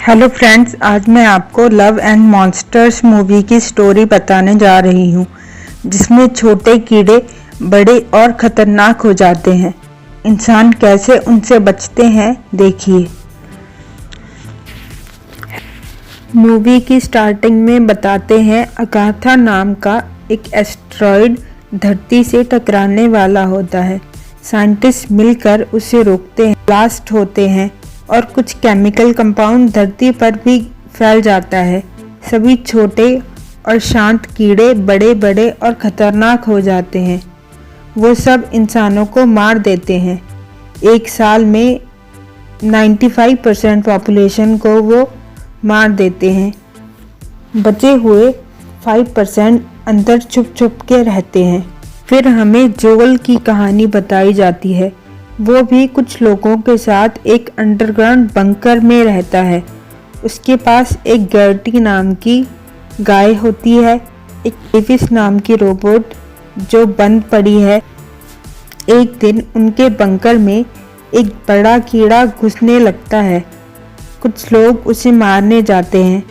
Hello friends, आज मैं आपको लव एंड मॉन्स्टर्स मूवी की स्टोरी बताने जा रही हूँ, जिसमें छोटे कीड़े बड़े और खतरनाक हो जाते हैं। इंसान कैसे उनसे बचते हैं, देखिए। मूवी की स्टार्टिंग में बताते हैं अगाथा नाम का एक एस्टेरॉयड धरती से टकराने वाला होता है। साइंटिस्ट मिलकर उसे रोकते हैं, ब्लास्ट होते हैं और कुछ केमिकल कंपाउंड धरती पर भी फैल जाता है। सभी छोटे और शांत कीड़े बड़े बड़े और खतरनाक हो जाते हैं। वो सब इंसानों को मार देते हैं। एक साल में 95% पॉपुलेशन को वो मार देते हैं। बचे हुए 5% अंदर छुप छुप के रहते हैं। फिर हमें जोल की कहानी बताई जाती है। वो भी कुछ लोगों के साथ एक अंडरग्राउंड बंकर में रहता है। उसके पास एक गर्टी नाम की गाय होती है, एक डेविस नाम की रोबोट जो बंद पड़ी है। एक दिन उनके बंकर में एक बड़ा कीड़ा घुसने लगता है। कुछ लोग उसे मारने जाते हैं।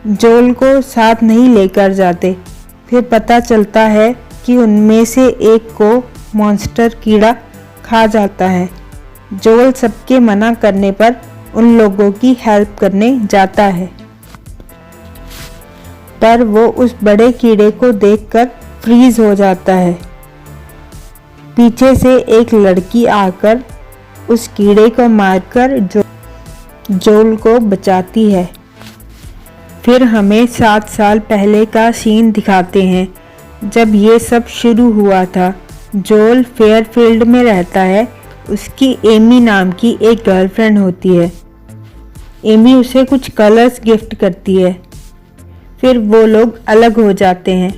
जोल को साथ नहीं लेकर जाते। फिर पता चलता है कि उनमें से एक को मॉन्स्टर कीड़ा खा जाता है। जोल सबके मना करने पर उन लोगों की हेल्प करने जाता है, पर वो उस बड़े कीड़े को देखकर फ्रीज हो जाता है। पीछे से एक लड़की आकर उस कीड़े को मारकर जोल को बचाती है। फिर हमें 7 साल पहले का सीन दिखाते हैं, जब ये सब शुरू हुआ था। जोल फेयरफील्ड में रहता है। उसकी एमी नाम की एक गर्लफ्रेंड होती है। एमी उसे कुछ कलर्स गिफ्ट करती है। फिर वो लोग अलग हो जाते हैं।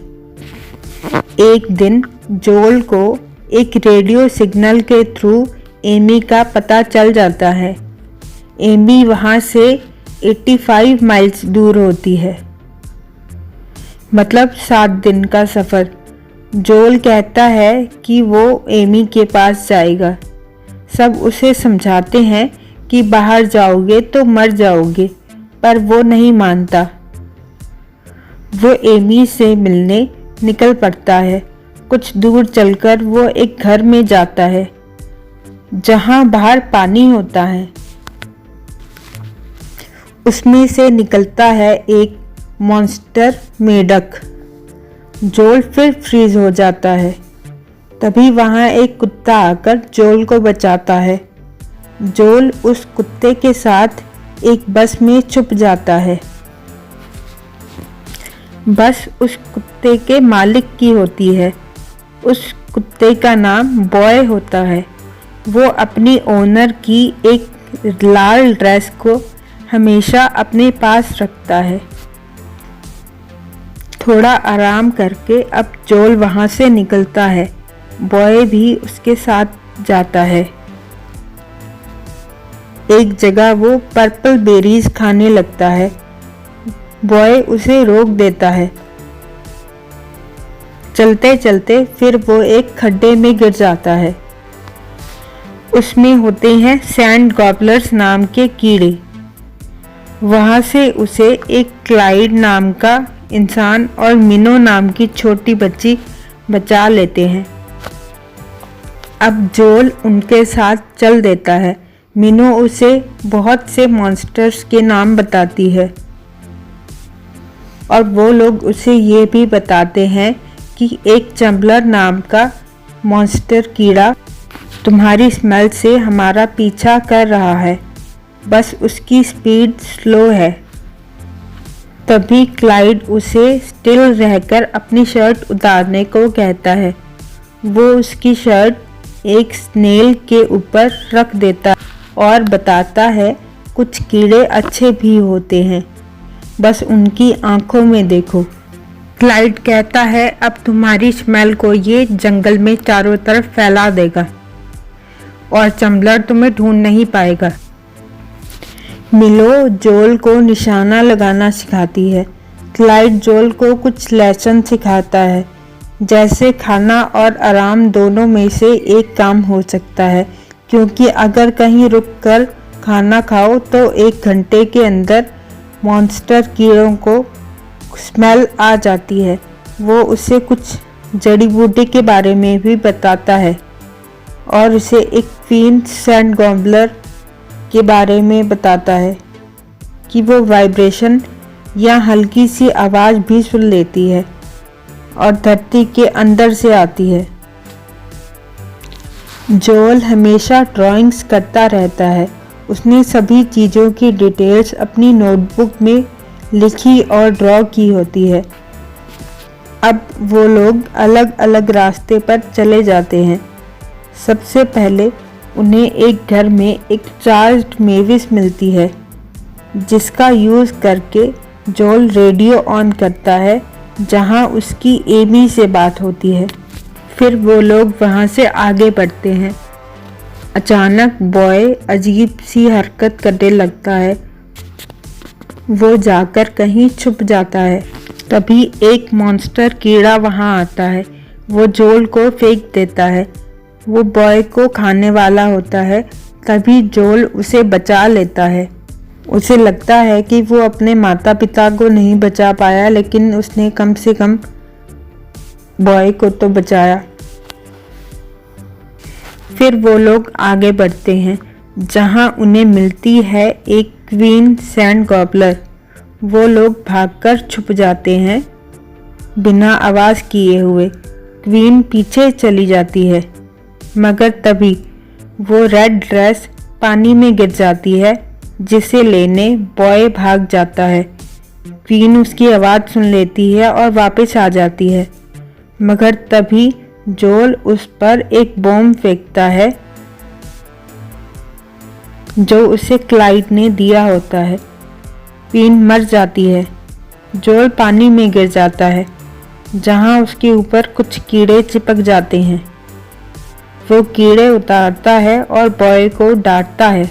एक दिन जोल को एक रेडियो सिग्नल के थ्रू एमी का पता चल जाता है। एमी वहाँ से 85 माइल्स दूर होती है, मतलब 7 दिन का सफ़र। जोल कहता है कि वो एमी के पास जाएगा। सब उसे समझाते हैं कि बाहर जाओगे तो मर जाओगे, पर वो नहीं मानता। वो एमी से मिलने निकल पड़ता है। कुछ दूर चलकर वो एक घर में जाता है, जहां बाहर पानी होता है। उसमें से निकलता है एक मॉन्स्टर मेढक। जोल फिर फ्रीज हो जाता है। तभी वहां एक कुत्ता आकर जोल को बचाता है। जोल उस कुत्ते के साथ एक बस में छुप जाता है। बस उस कुत्ते के मालिक की होती है। उस कुत्ते का नाम बॉय होता है। वो अपनी ओनर की एक लाल ड्रेस को हमेशा अपने पास रखता है। थोड़ा आराम करके अब जोल वहां से निकलता है। बॉय भी उसके साथ जाता है। एक जगह वो पर्पल बेरीज खाने लगता है। बॉय उसे रोक देता है। चलते चलते फिर वो एक खड्डे में गिर जाता है। उसमें होते हैं सैंड गॉबलर्स नाम के कीड़े। वहां से उसे एक क्लाइड नाम का इंसान और मिनो नाम की छोटी बच्ची बचा लेते हैं। अब जोल उनके साथ चल देता है। मिनो उसे बहुत से मॉन्स्टर्स के नाम बताती है, और वो लोग उसे ये भी बताते हैं कि एक चंबलर नाम का मॉन्स्टर कीड़ा तुम्हारी स्मेल से हमारा पीछा कर रहा है, बस उसकी स्पीड स्लो है। तभी क्लाइड उसे स्टिल रहकर अपनी शर्ट उतारने को कहता है। वो उसकी शर्ट एक स्नेल के ऊपर रख देता और बताता है कुछ कीड़े अच्छे भी होते हैं, बस उनकी आंखों में देखो। क्लाइड कहता है अब तुम्हारी स्मेल को ये जंगल में चारों तरफ फैला देगा और चंबलर तुम्हें ढूंढ नहीं पाएगा। मिलो जोल को निशाना लगाना सिखाती है। क्लाइड जोल को कुछ लेसन सिखाता है, जैसे खाना और आराम दोनों में से एक काम हो सकता है, क्योंकि अगर कहीं रुककर खाना खाओ तो 1 घंटे के अंदर मॉन्स्टर कीड़ों को स्मेल आ जाती है। वो उसे कुछ जड़ी बूटी के बारे में भी बताता है और उसे एक क्वीन सैंड गॉब्लर के बारे में बताता है कि वो वाइब्रेशन या हल्की सी आवाज़ भी सुन लेती है और धरती के अंदर से आती है। जोएल हमेशा ड्राइंग्स करता रहता है। उसने सभी चीज़ों की डिटेल्स अपनी नोटबुक में लिखी और ड्रॉ की होती है। अब वो लोग अलग अलग रास्ते पर चले जाते हैं। सबसे पहले उन्हें एक घर में एक चार्ज्ड मेविस मिलती है, जिसका यूज़ करके जोएल रेडियो ऑन करता है जहां उसकी एमी से बात होती है। फिर वो लोग वहां से आगे बढ़ते हैं। अचानक बॉय अजीब सी हरकत करने लगता है। वो जाकर कहीं छुप जाता है। तभी एक मॉन्स्टर कीड़ा वहां आता है। वो जोएल को फेंक देता है। वो बॉय को खाने वाला होता है। तभी जोएल उसे बचा लेता है। उसे लगता है कि वो अपने माता पिता को नहीं बचा पाया, लेकिन उसने कम से कम बॉय को तो बचाया। फिर वो लोग आगे बढ़ते हैं जहां उन्हें मिलती है एक क्वीन सैंड गॉब्लर। वो लोग भागकर छुप जाते हैं बिना आवाज़ किए हुए। क्वीन पीछे चली जाती है, मगर तभी वो रेड ड्रेस पानी में गिर जाती है, जिसे लेने बॉय भाग जाता है। क्वीन उसकी आवाज़ सुन लेती है और वापस आ जाती है, मगर तभी जोएल उस पर एक बॉम्ब फेंकता है जो उसे क्लाइड ने दिया होता है। क्वीन मर जाती है। जोएल पानी में गिर जाता है, जहां उसके ऊपर कुछ कीड़े चिपक जाते हैं। वो कीड़े उतारता है और बॉय को डांटता है।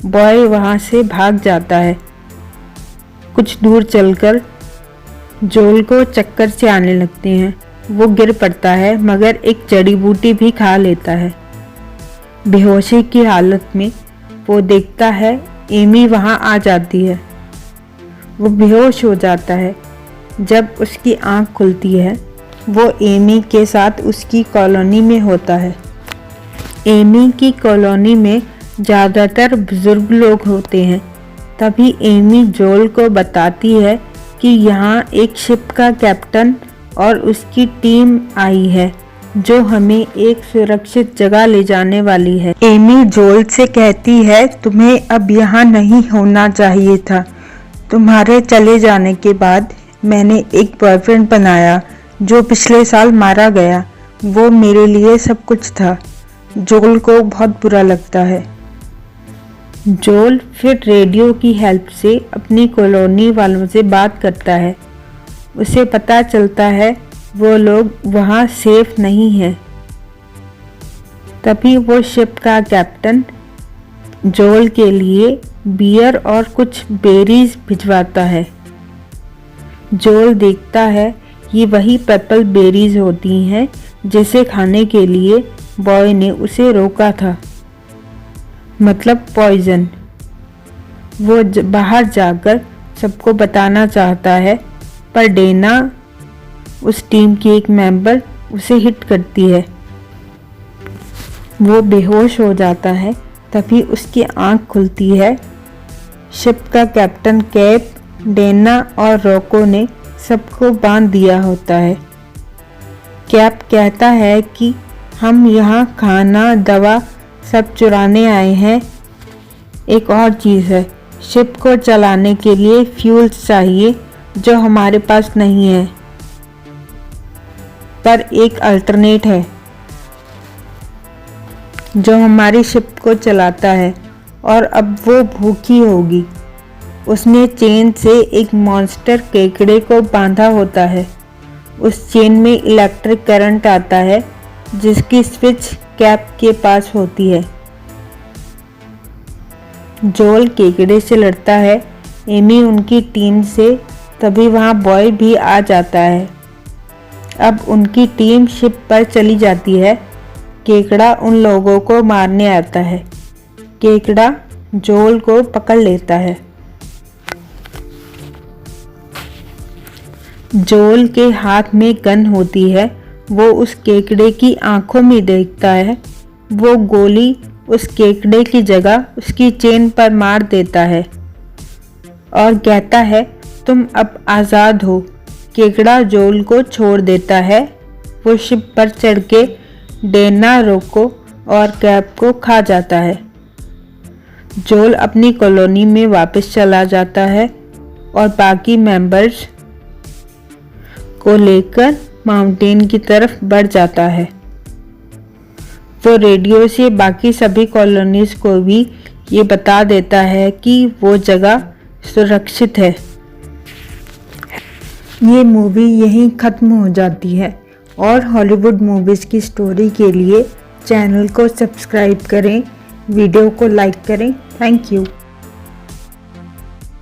बॉय वहां से भाग जाता है। कुछ दूर चलकर जोएल को चक्कर से आने लगते हैं। वो गिर पड़ता है, मगर एक जड़ी बूटी भी खा लेता है। बेहोशी की हालत में वो देखता है एमी वहां आ जाती है। वो बेहोश हो जाता है। जब उसकी आंख खुलती है, वो एमी के साथ उसकी कॉलोनी में होता है। एमी की कॉलोनी में ज़्यादातर बुजुर्ग लोग होते हैं। तभी एमी जोएल को बताती है कि यहाँ एक शिप का कैप्टन और उसकी टीम आई है, जो हमें एक सुरक्षित जगह ले जाने वाली है। एमी जोएल से कहती है, तुम्हें अब यहाँ नहीं होना चाहिए था। तुम्हारे चले जाने के बाद मैंने एक बॉयफ्रेंड बनाया जो पिछले साल मारा गया। वो मेरे लिए सब कुछ था। जोएल को बहुत बुरा लगता है। जोएल फिर रेडियो की हेल्प से अपनी कॉलोनी वालों से बात करता है। उसे पता चलता है वो लोग वहाँ सेफ नहीं हैं। तभी वो शिप का कैप्टन जोएल के लिए बियर और कुछ बेरीज भिजवाता है। जोएल देखता है ये वही पर्पल बेरीज होती हैं जिसे खाने के लिए बॉय ने उसे रोका था, मतलब पॉइजन। वो बाहर जाकर सबको बताना चाहता है, पर डेना, उस टीम की एक मेंबर, उसे हिट करती है। वो बेहोश हो जाता है। तभी उसकी आंख खुलती है। शिप का कैप्टन कैप, डेना और रोको ने सबको बांध दिया होता है। कैप कहता है कि हम यहाँ खाना, दवा सब चुराने आए हैं। एक और चीज़ है, शिप को चलाने के लिए फ्यूल्स चाहिए जो हमारे पास नहीं है, पर एक अल्टरनेट है जो हमारी शिप को चलाता है, और अब वो भूखी होगी। उसने चेन से एक मॉन्स्टर केकड़े को बांधा होता है। उस चेन में इलेक्ट्रिक करंट आता है, जिसकी स्विच कैप के पास होती है। जोएल केकड़े से लड़ता है, एमी उनकी टीम से। तभी वहाँ बॉय भी आ जाता है। अब उनकी टीम शिप पर चली जाती है। केकड़ा उन लोगों को मारने आता है। केकड़ा जोल को पकड़ लेता है। जोल के हाथ में गन होती है। वो उस केकड़े की आंखों में देखता है। वो गोली उस केकड़े की जगह उसकी चेन पर मार देता है और कहता है, तुम अब आज़ाद हो। केकड़ा जोल को छोड़ देता है। वो शिप पर चढ़ के डेना, रोको और कैप को खा जाता है। जोल अपनी कॉलोनी में वापस चला जाता है और बाकी मेंबर्स को लेकर माउंटेन की तरफ बढ़ जाता है। वो रेडियो से बाकी सभी कॉलोनीज को भी ये बता देता है कि वो जगह सुरक्षित है। ये मूवी यहीं ख़त्म हो जाती है और हॉलीवुड मूवीज़ की स्टोरी के लिए चैनल को सब्सक्राइब करें, वीडियो को लाइक करें। Thank you.